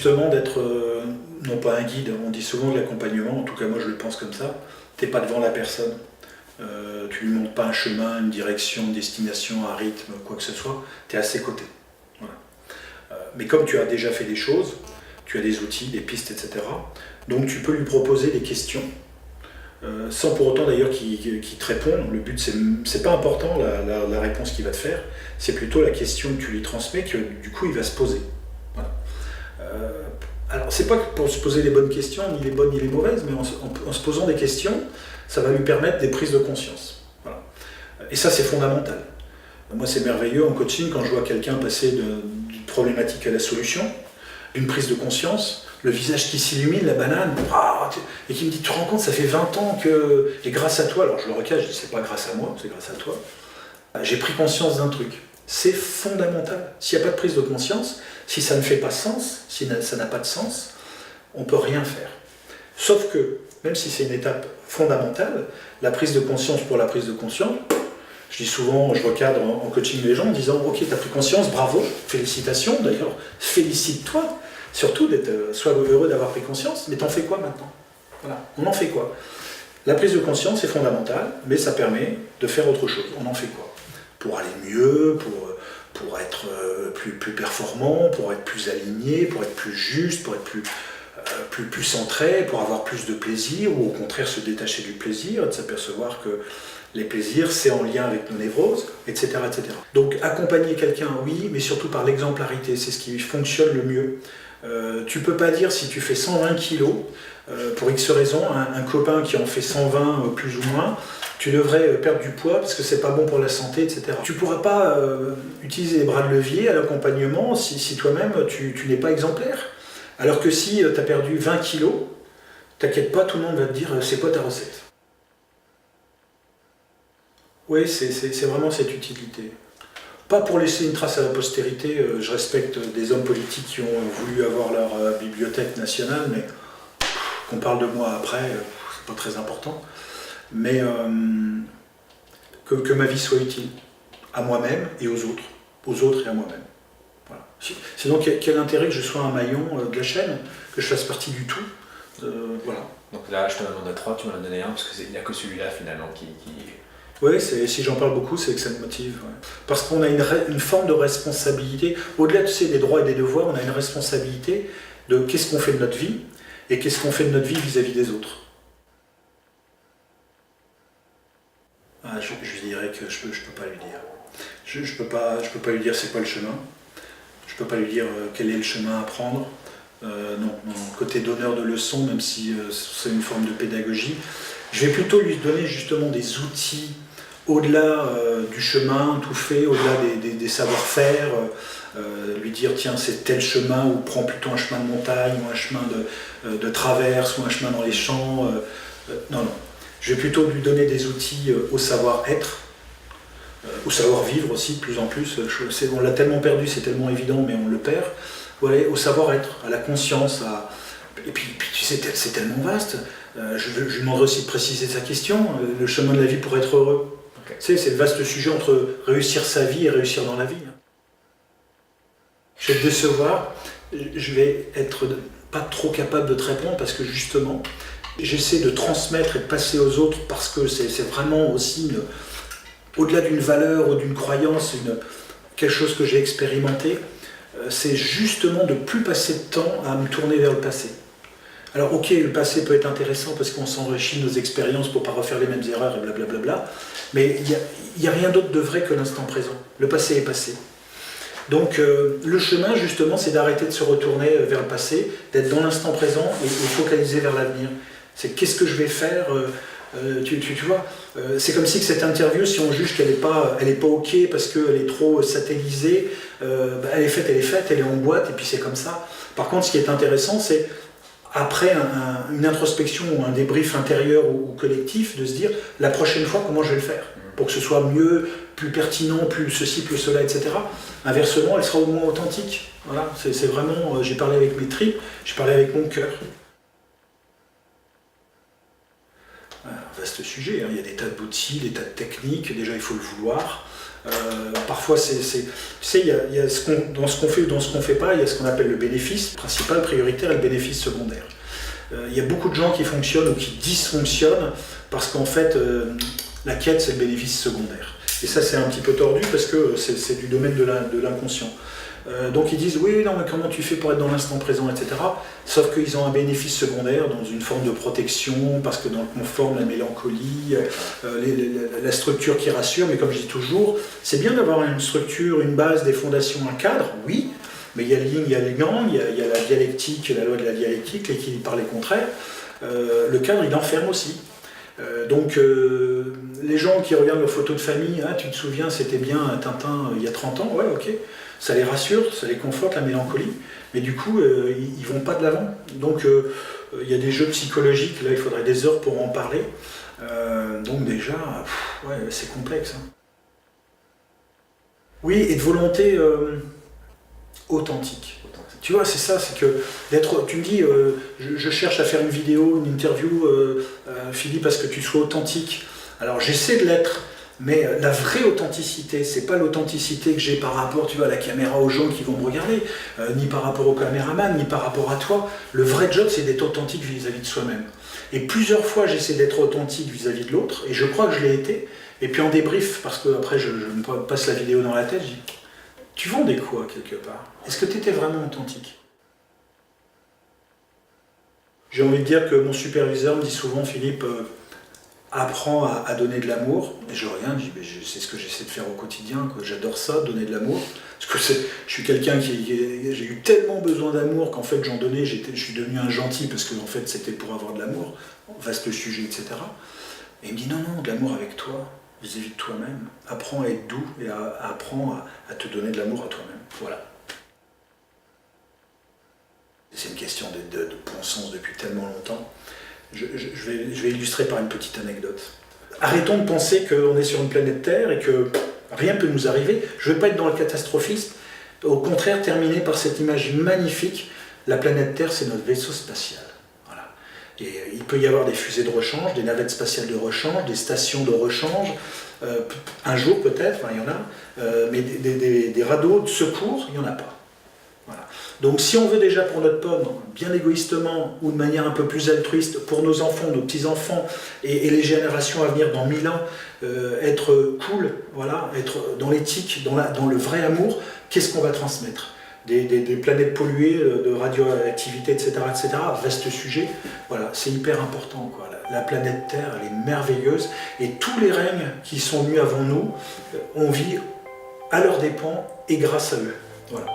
justement d'être, non pas un guide, on dit souvent de l'accompagnement, en tout cas moi je le pense comme ça, t'es pas devant la personne, tu lui montres pas un chemin, une direction, une destination, un rythme, quoi que ce soit, tu es à ses côtés. Voilà. Mais comme tu as déjà fait des choses, tu as des outils, des pistes, etc., donc tu peux lui proposer des questions, sans pour autant d'ailleurs qu'il te réponde. Le but, c'est pas important la réponse qu'il va te faire, c'est plutôt la question que tu lui transmets que du coup il va se poser. Voilà. Alors c'est pas pour se poser les bonnes questions, ni les bonnes ni les mauvaises, mais en se posant des questions, ça va lui permettre des prises de conscience. Voilà. Et ça c'est fondamental. Moi c'est merveilleux en coaching quand je vois quelqu'un passer d'une problématique à la solution, d'une prise de conscience, le visage qui s'illumine, la banane, et qui me dit, tu te rends compte, ça fait 20 ans que, et grâce à toi, alors je le recale, je dis, c'est pas grâce à moi, c'est grâce à toi, j'ai pris conscience d'un truc. C'est fondamental. S'il n'y a pas de prise de conscience, si ça ne fait pas sens, si ça n'a pas de sens, on ne peut rien faire. Sauf que, même si c'est une étape fondamentale, la prise de conscience pour la prise de conscience, je dis souvent, je recadre en coaching les gens en disant, ok, tu as pris conscience, bravo, félicitations, d'ailleurs, félicite-toi, surtout sois heureux d'avoir pris conscience, mais t'en fais quoi maintenant? Voilà, on en fait quoi? La prise de conscience est fondamentale, mais ça permet de faire autre chose. On en fait quoi? Pour aller mieux, pour être plus performant, pour être plus aligné, pour être plus juste, pour être plus centré, pour avoir plus de plaisir, ou au contraire se détacher du plaisir, et de s'apercevoir que les plaisirs, c'est en lien avec nos névroses, etc., etc. Donc accompagner quelqu'un, oui, mais surtout par l'exemplarité, c'est ce qui fonctionne le mieux. Tu peux pas dire si tu fais 120 kilos, pour X raisons, un copain qui en fait 120 plus ou moins, tu devrais perdre du poids parce que c'est pas bon pour la santé, etc. Tu pourras pas utiliser les bras de levier à l'accompagnement si toi-même tu n'es pas exemplaire. Alors que si tu as perdu 20 kilos, t'inquiète pas, tout le monde va te dire c'est quoi ta recette. Oui, c'est vraiment cette utilité. Pas pour laisser une trace à la postérité, je respecte des hommes politiques qui ont voulu avoir leur bibliothèque nationale, mais qu'on parle de moi après, c'est pas très important. Mais que ma vie soit utile, à moi-même et aux autres et à moi-même. Voilà. Sinon, quel intérêt que je sois un maillon de la chaîne, que je fasse partie du tout, voilà. Donc là, je te demande à 3, tu m'en as donné un, parce qu'il n'y a que celui-là finalement qui... Oui, si j'en parle beaucoup, c'est que ça me motive. Ouais. Parce qu'on a une forme de responsabilité, au-delà des droits et des devoirs, on a une responsabilité de qu'est-ce qu'on fait de notre vie, et qu'est-ce qu'on fait de notre vie vis-à-vis des autres. Je dirais que je peux pas lui dire. Je peux pas lui dire c'est quoi le chemin. Je peux pas lui dire quel est le chemin à prendre. Non, côté donneur de leçons, même si c'est une forme de pédagogie, je vais plutôt lui donner justement des outils au-delà du chemin tout fait, au-delà des savoir-faire, lui dire tiens c'est tel chemin ou prends plutôt un chemin de montagne ou un chemin de traverse ou un chemin dans les champs. Non. Je vais plutôt lui donner des outils au savoir-être, au savoir-vivre aussi de plus en plus. On l'a tellement perdu, c'est tellement évident, mais on le perd. Voilà, au savoir-être, à la conscience, et puis tu sais, c'est tellement vaste. Je lui demanderai aussi de préciser sa question, le chemin de la vie pour être heureux. Okay. Tu sais, c'est le vaste sujet entre réussir sa vie et réussir dans la vie. Je vais te décevoir, je vais être pas trop capable de te répondre parce que justement, j'essaie de transmettre et de passer aux autres parce que c'est vraiment aussi, au-delà d'une valeur ou d'une croyance, quelque chose que j'ai expérimenté, c'est justement de ne plus passer de temps à me tourner vers le passé. Alors ok, le passé peut être intéressant parce qu'on s'enrichit de nos expériences pour ne pas refaire les mêmes erreurs et blablabla, mais il n'y a rien d'autre de vrai que l'instant présent. Le passé est passé. Donc le chemin justement c'est d'arrêter de se retourner vers le passé, d'être dans l'instant présent et focaliser vers l'avenir. C'est qu'est-ce que je vais faire, tu vois, c'est comme si que cette interview, si on juge qu'elle n'est pas ok parce qu'elle est trop satellisée, elle est faite, elle est en boîte et puis c'est comme ça. Par contre ce qui est intéressant c'est après une introspection ou un débrief intérieur ou collectif, de se dire la prochaine fois comment je vais le faire pour que ce soit mieux, plus pertinent, plus ceci, plus cela, etc. Inversement, elle sera au moins authentique. Voilà, c'est vraiment, j'ai parlé avec mes tripes, j'ai parlé avec mon cœur. Voilà. vaste sujet, hein. Il y a des tas d'outils, des tas de techniques, déjà il faut le vouloir. Parfois, tu sais, il y a dans ce qu'on fait ou dans ce qu'on ne fait pas, il y a ce qu'on appelle le bénéfice principal, prioritaire et le bénéfice secondaire. Il y a beaucoup de gens qui fonctionnent ou qui dysfonctionnent parce qu'en fait, la quête, c'est le bénéfice secondaire. Et ça, c'est un petit peu tordu parce que c'est du domaine de l'inconscient. Donc ils disent oui, non, mais comment tu fais pour être dans l'instant présent, etc. Sauf qu'ils ont un bénéfice secondaire dans une forme de protection, parce que dans le confort, la mélancolie, la structure qui rassure, mais comme je dis toujours, c'est bien d'avoir une structure, une base, des fondations, un cadre, oui, mais il y a le yin, il y a le yang, il y a la dialectique, la loi de la dialectique, l'équilibre par les contraires. Le cadre, il enferme aussi. Donc les gens qui regardent leurs photos de famille, ah, tu te souviens, c'était bien Tintin il y a 30 ans, ouais, ok. Ça les rassure, ça les conforte, la mélancolie, mais du coup, ils vont pas de l'avant. Donc, il y a des jeux psychologiques, là, il faudrait des heures pour en parler. Donc déjà, ouais, c'est complexe. Hein. Oui, et de volonté authentique. Tu vois, c'est ça, c'est que tu me dis, je cherche à faire une vidéo, une interview, Philippe, parce que tu sois authentique. Alors, j'essaie de l'être. Mais la vraie authenticité, c'est pas l'authenticité que j'ai par rapport, tu vois, à la caméra, aux gens qui vont me regarder, ni par rapport au caméraman, ni par rapport à toi. Le vrai job, c'est d'être authentique vis-à-vis de soi-même. Et plusieurs fois, j'essaie d'être authentique vis-à-vis de l'autre, et je crois que je l'ai été. Et puis en débrief, parce qu'après je me passe la vidéo dans la tête, je dis, tu vendais quoi quelque part? Est-ce que tu étais vraiment authentique? J'ai envie de dire que mon superviseur me dit souvent, Philippe, apprends à donner de l'amour. Et je regarde, je dis, c'est ce que j'essaie de faire au quotidien, quoi. J'adore ça, donner de l'amour. Parce que je suis quelqu'un j'ai eu tellement besoin d'amour qu'en fait j'en donnais, je suis devenu un gentil parce que en fait c'était pour avoir de l'amour, vaste sujet, etc. Et il me dit non, de l'amour avec toi, vis-à-vis de toi-même. Apprends à être doux et apprends à te donner de l'amour à toi-même. Voilà. C'est une question de bon sens depuis tellement longtemps. Je vais illustrer par une petite anecdote. Arrêtons de penser qu'on est sur une planète Terre et que rien ne peut nous arriver. Je ne veux pas être dans le catastrophisme. Au contraire, terminer par cette image magnifique. La planète Terre, c'est notre vaisseau spatial. Voilà. Et il peut y avoir des fusées de rechange, des navettes spatiales de rechange, des stations de rechange. Un jour peut-être, enfin, il y en a. Mais des radeaux de secours, il n'y en a pas. Voilà. Donc si on veut déjà pour notre pomme, bien égoïstement ou de manière un peu plus altruiste, pour nos enfants, nos petits-enfants et les générations à venir dans 1000 ans, être cool, voilà, être dans l'éthique, dans le vrai amour, qu'est-ce qu'on va transmettre? Des planètes polluées, de radioactivité, etc., etc., vaste sujet, voilà, c'est hyper important, quoi. La planète Terre, elle est merveilleuse, et tous les règnes qui sont venus avant nous, on vit à leurs dépens et grâce à eux. Voilà.